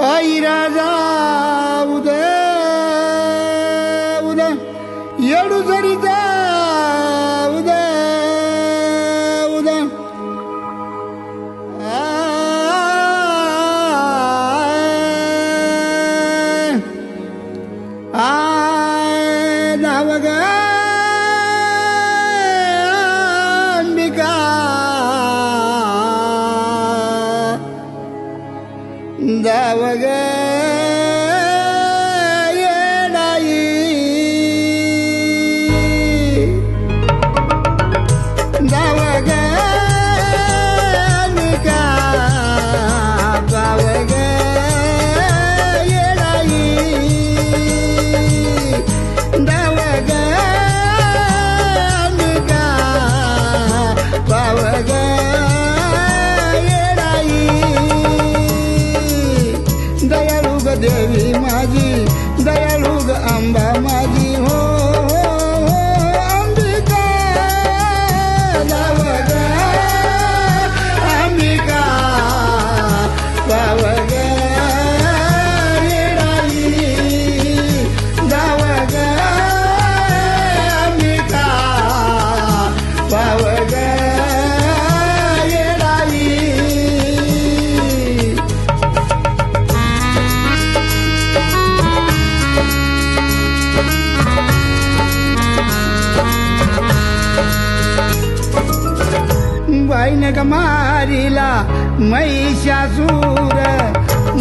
आईरा जाऊ दे उद्या येडू जरी जाऊ दे उद्या धाव ग अंबिका धाव ग येडाई धाव ग अंबिका धाव ग येडाई धाव ग अंबिका धाव ग दयाळू ग देवी माझी दयाळू ग अंबा माझी हो अंबिका धाव ग अंबिका धाव ग येडाई धाव ग अंबिका धाव ग बाईन ग मारिला महिषासूर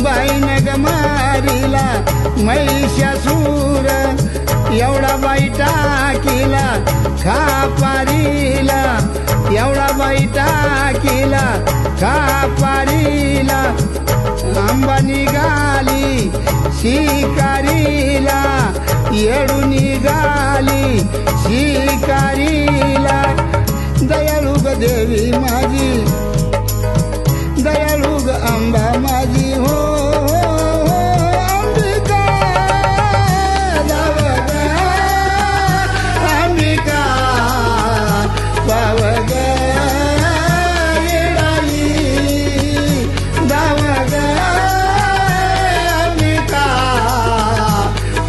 बाईन ग मारिला महिषासूर एवढा बाई टाकीला खापारीला एवढा बाई टाकीला खापारीला आंबा निघाली शिकारीला येडू निघाली शिकारीला दयाळू ग देवी माझी दयाळू ग अंबा माझी हो अंबिका धाव ग अंबिका धाव ग येडाई धाव ग अंबिका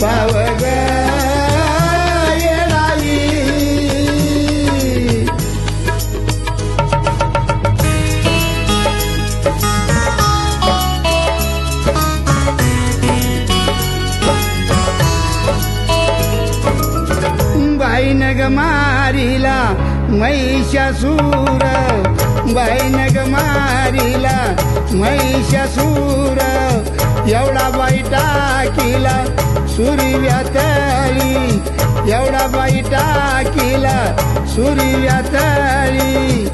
धाव ग बाईन ग मारिला महिषासूर बाईन ग मारिला महिषासूर एवढा बाई टाकीला सूर्यातळी एवढा बाई टाकीला सूर्यातळी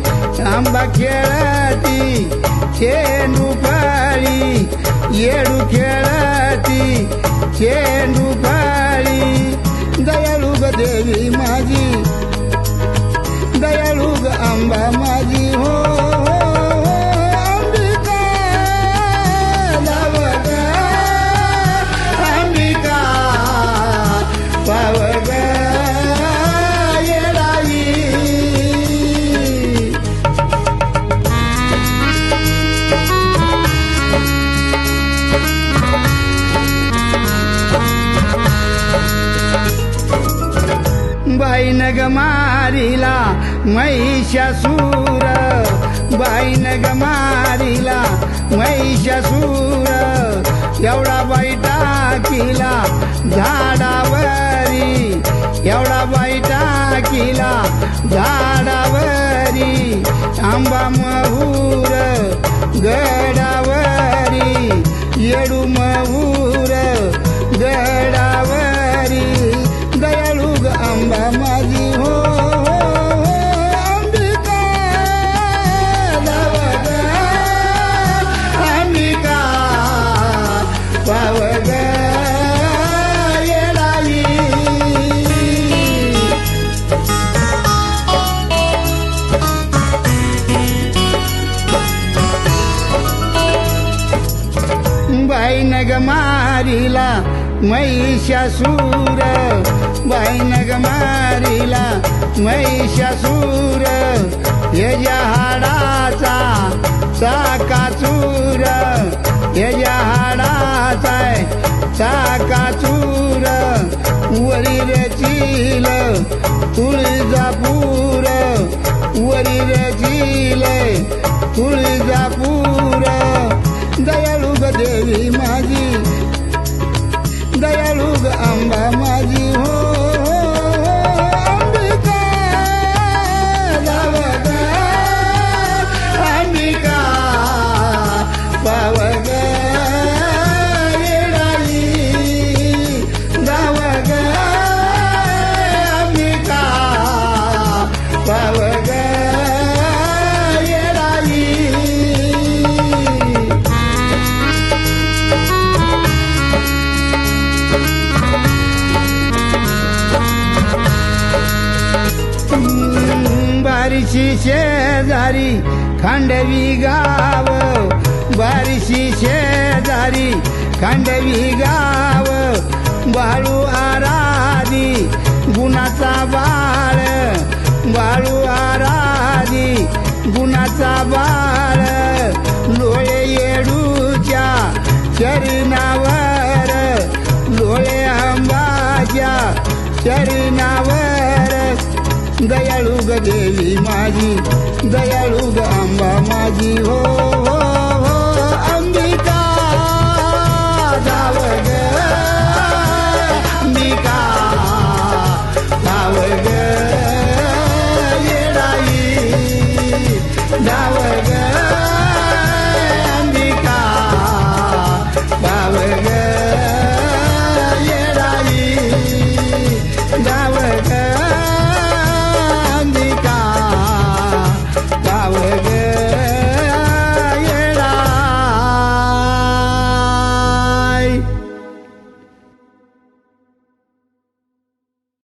आंबा खेळती चेंडू फळी येडू खेळती चेंडू फळी दयाळू ग देवी माझी दयाळू ग अंबा माझी हो अंबिका धाव ग अंबिका धाव ग येडाई बाईन ग मारिला महिषासूर बाईन ग मारिला महिषासूर एवढा बाई टाकीला झाडावरी एवढा बाई टाकीला झाडावरी आंबा महूर गडावरी येडू महूर गडावरी दयाळू ग अंबा माझी हो अंबिका धाव ग अंबिका धाव ग येडाई बाईन ग मारिला महिषासूर बाईन ग मारिला महिषासूर याच्या हाडाचा चाकाचूर याच्या हाडा झील तुळजापूर वरील झील तुळजापूर दयाळू ग देवी माझी दयाळू ग अंबा माझी हो अंबिका जावग अंबिका पावग येडाई जावग अंबिका पावग येडाई बारीशी शेजारी खांडवी गाव बारीशी शेजारी खांडवी गाव बाळू आराधी गुणाचा बाळ बाळू आराधी गुणाचा बाळ लोळे येडूच्या चरणावर लोळे अंबाच्या चरणावर दयाळू ग देवी माझी दयाळू ग अंबा माझी हो